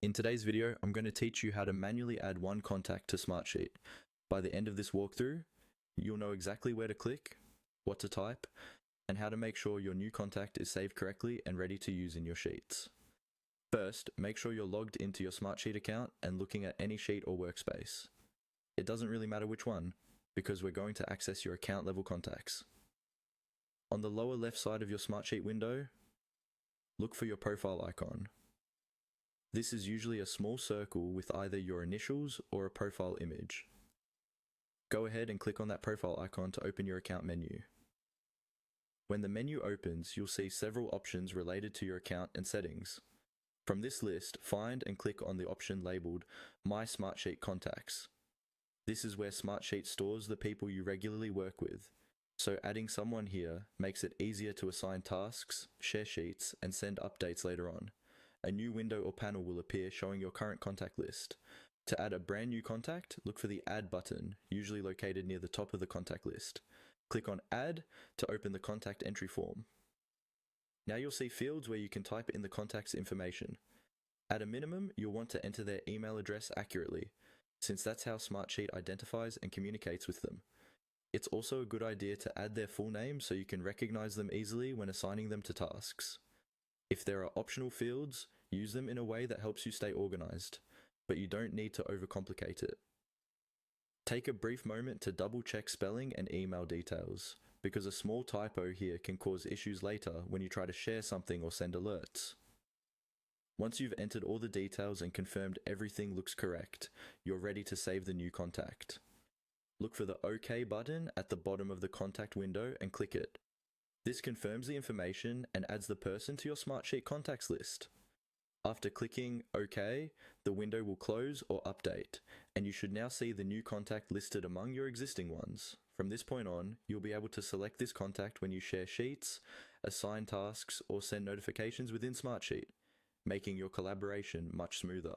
In today's video, I'm going to teach you how to manually add one contact to Smartsheet. By the end of this walkthrough, you'll know exactly where to click, what to type, and how to make sure your new contact is saved correctly and ready to use in your sheets. First, make sure you're logged into your Smartsheet account and looking at any sheet or workspace. It doesn't really matter which one, because we're going to access your account level contacts. On the lower left side of your Smartsheet window, look for your profile icon. This is usually a small circle with either your initials or a profile image. Go ahead and click on that profile icon to open your account menu. When the menu opens, you'll see several options related to your account and settings. From this list, find and click on the option labeled My Smartsheet Contacts. This is where Smartsheet stores the people you regularly work with, so adding someone here makes it easier to assign tasks, share sheets, and send updates later on. A new window or panel will appear showing your current contact list. To add a brand new contact, look for the Add button, usually located near the top of the contact list. Click on Add to open the contact entry form. Now you'll see fields where you can type in the contact's information. At a minimum, you'll want to enter their email address accurately, since that's how Smartsheet identifies and communicates with them. It's also a good idea to add their full name so you can recognize them easily when assigning them to tasks. If there are optional fields, use them in a way that helps you stay organized, but you don't need to overcomplicate it. Take a brief moment to double check spelling and email details, because a small typo here can cause issues later when you try to share something or send alerts. Once you've entered all the details and confirmed everything looks correct, you're ready to save the new contact. Look for the OK button at the bottom of the contact window and click it. This confirms the information and adds the person to your Smartsheet contacts list. After clicking OK, the window will close or update, and you should now see the new contact listed among your existing ones. From this point on, you'll be able to select this contact when you share sheets, assign tasks, or send notifications within Smartsheet, making your collaboration much smoother.